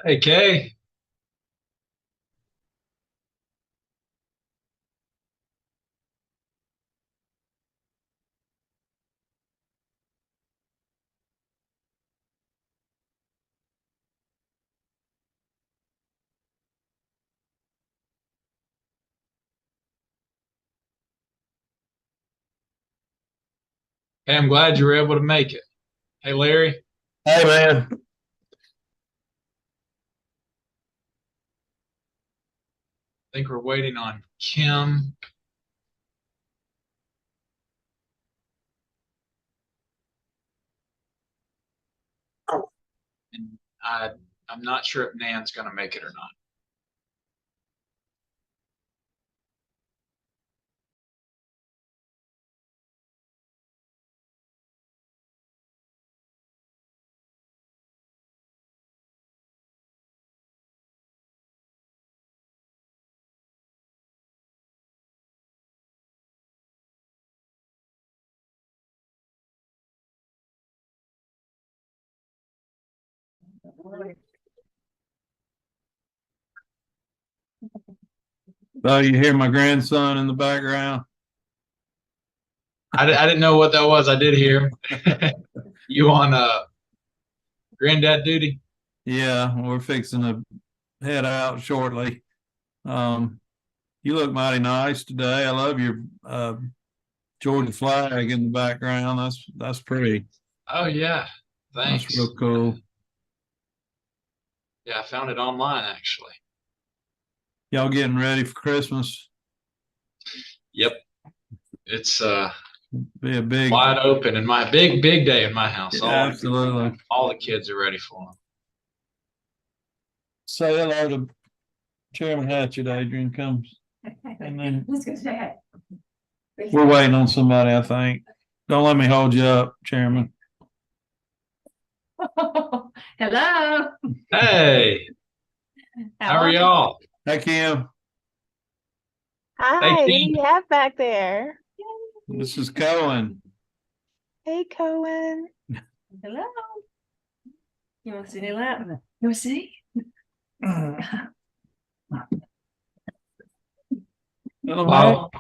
Hey, Kay. Hey, I'm glad you were able to make it. Hey, Larry. I Hey man, think we're waiting on Kim. And I'm not sure if Nan's going to make it or not. oh, you hear my grandson in the background? I didn't know what that was. I did hear you on granddad duty. Yeah, we're fixing to head out shortly. Um, you look mighty nice today. I love your Georgia flag in the background. That's pretty. Oh, yeah. That's Thanks. real cool. Yeah, I found it online actually. Y'all getting ready for Christmas? Yep. It's Be a big, wide open in my big day in my house. absolutely. All the kids are ready for them. Say hello to Chairman Hatchett, Adrian comes, and then we're waiting on somebody. I think. Don't let me hold you up, Chairman. Hello. Hey, how are y'all? Hey Kim, Hey, Hi, who do Kim. you have back there? this is Cohen. Hey, Cohen. Hello. You want to see the lap? You want to see? Hello, Well,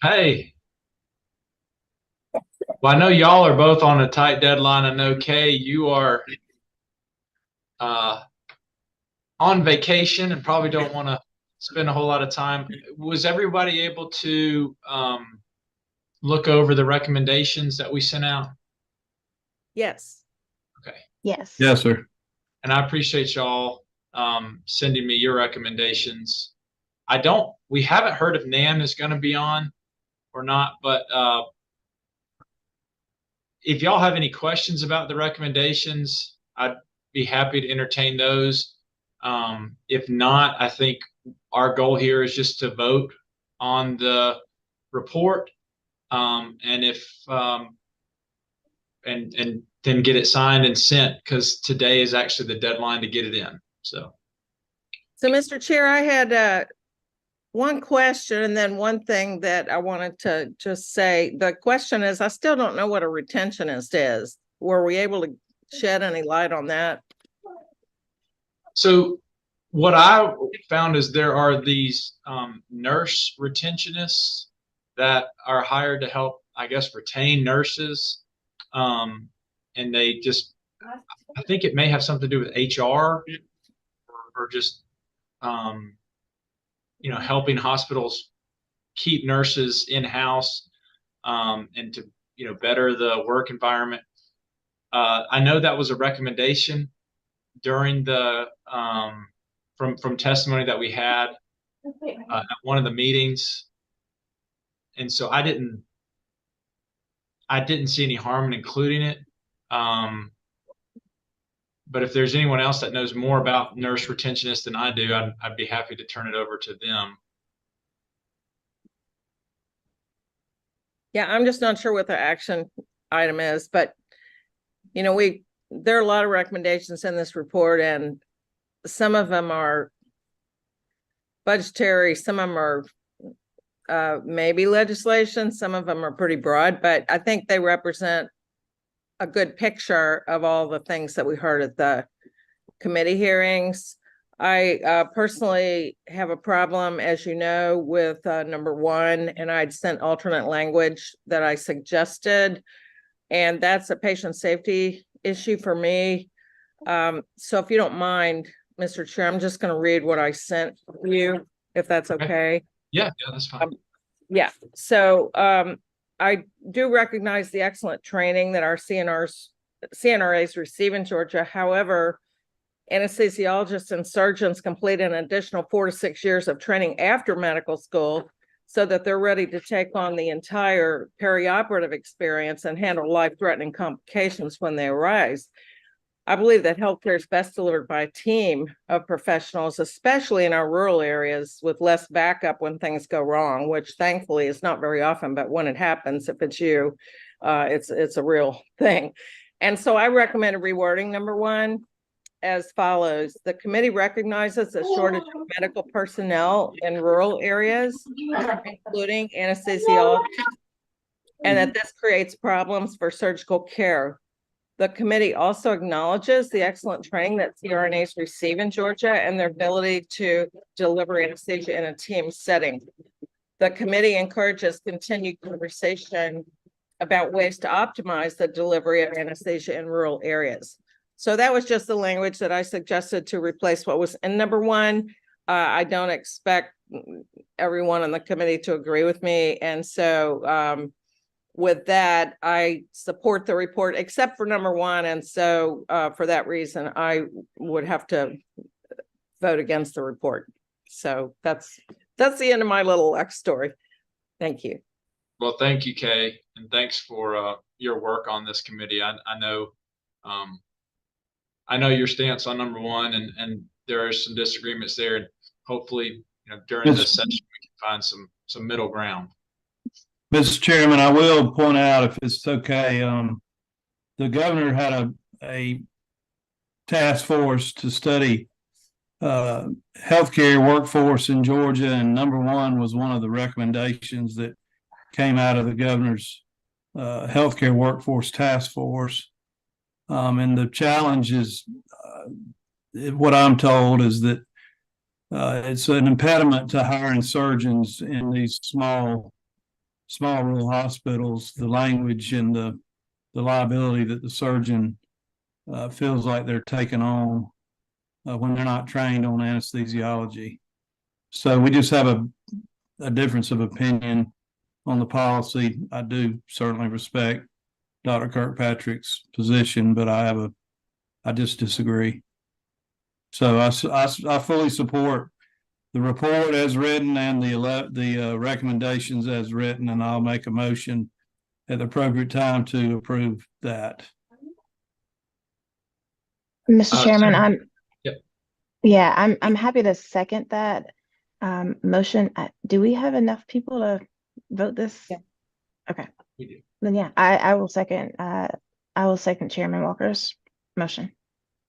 hey. Well, I know y'all are both on a tight deadline. I know Kay, you are uh, on vacation and probably don't want to spend a whole lot of time. Was everybody able to look over the recommendations that we sent out? Yes. Okay. Yes. yes, sir. And I appreciate y'all sending me your recommendations. We haven't heard if Nan is going to be on or not, but if y'all have any questions about the recommendations, I'd be happy to entertain those. If not, I think our goal here is just to vote on the report, and if and then get it signed and sent because today is actually the deadline to get it in. So, Mr. Chair, I had one question and then one thing that I wanted to just say. The question is, I still don't know what a retentionist is. Were we able to shed any light on that? so what I found is there are these nurse retentionists that are hired to help, I guess, retain nurses. And they just, I think it may have something to do with HR or just, helping hospitals keep nurses in house and to, better the work environment. I know that was a recommendation during the from testimony that we had at one of the meetings, and so I didn't see any harm in including it. But if there's anyone else that knows more about nurse retentionists than I do, I'd be happy to turn it over to them. Yeah, I'm just not sure what the action item is, but there are a lot of recommendations in this report, and some of them are budgetary, some of them are maybe legislation, some of them are pretty broad, but I think they represent a good picture of all the things that we heard at the committee hearings. I personally have a problem, as you know, with number one, and I'd sent alternate language that I suggested. And that's a patient safety issue for me. So if you don't mind, Mr. Chair, I'm just going to read what I sent you, if that's okay. Yeah, that's fine. Yeah, so I do recognize the excellent training that our CNRAs receive in Georgia. However, anesthesiologists and surgeons complete an additional 4 to 6 years of training after medical school so that they're ready to take on the entire perioperative experience and handle life-threatening complications when they arise. I believe that healthcare is best delivered by a team of professionals, especially in our rural areas with less backup when things go wrong, which thankfully is not very often, but when it happens, if it's you, it's a real thing. And so I recommend rewording number one as follows. The committee recognizes the shortage of medical personnel in rural areas, including anesthesiologists, and that this creates problems for surgical care. The committee also acknowledges the excellent training that CRNAs receive in Georgia and their ability to deliver anesthesia in a team setting. The committee encourages continued conversation about ways to optimize the delivery of anesthesia in rural areas. So that was just the language that I suggested to replace what was in number one. I don't expect everyone on the committee to agree with me. And so with that, I support the report except for number one. And so for that reason, I would have to vote against the report. So that's the end of my little X story. Thank you. Well, thank you, Kay, and thanks for your work on this committee. I know your stance on number one, and there are some disagreements there. And hopefully, during this session, we can find some middle ground. Mr. Chairman, I will point out, if it's okay, the governor had a task force to study healthcare workforce in Georgia, and number one was one of the recommendations that came out of the governor's healthcare workforce task force. And the challenge is, what I'm told is that it's an impediment to hiring surgeons in these small rural hospitals, the language and the liability that the surgeon feels like they're taking on when they're not trained on anesthesiology. So we just have a difference of opinion on the policy. I do certainly respect Dr. Kirkpatrick's position, but I just disagree. So I fully support the report as written and the recommendations as written, and I'll make a motion at the appropriate time to approve that. Mr. Chairman, Yep. I'm happy to second that motion. Do we have enough people to vote this? Yeah. Okay. We do. Then yeah, I will second Chairman Walker's motion.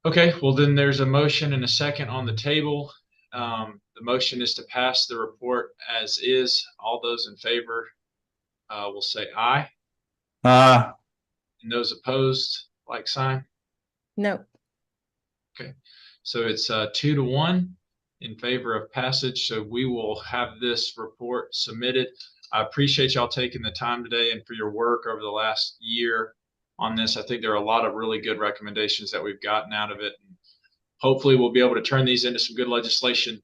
Okay, well then there's a motion and a second on the table. The motion is to pass the report as is. All those in favor will say aye. Aye. And those opposed, like sign. No. Okay, so it's 2-1 in favor of passage. So we will have this report submitted. I appreciate y'all taking the time today and for your work over the last year on this. I think there are a lot of really good recommendations that we've gotten out of it. And hopefully we'll be able to turn these into some good legislation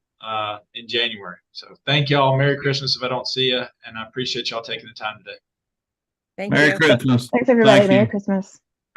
in January. So thank y'all. Merry Christmas if I don't see you. And I appreciate y'all taking the time today. Thank you. Merry Christmas. Thanks, everybody. Thank you. Merry Christmas.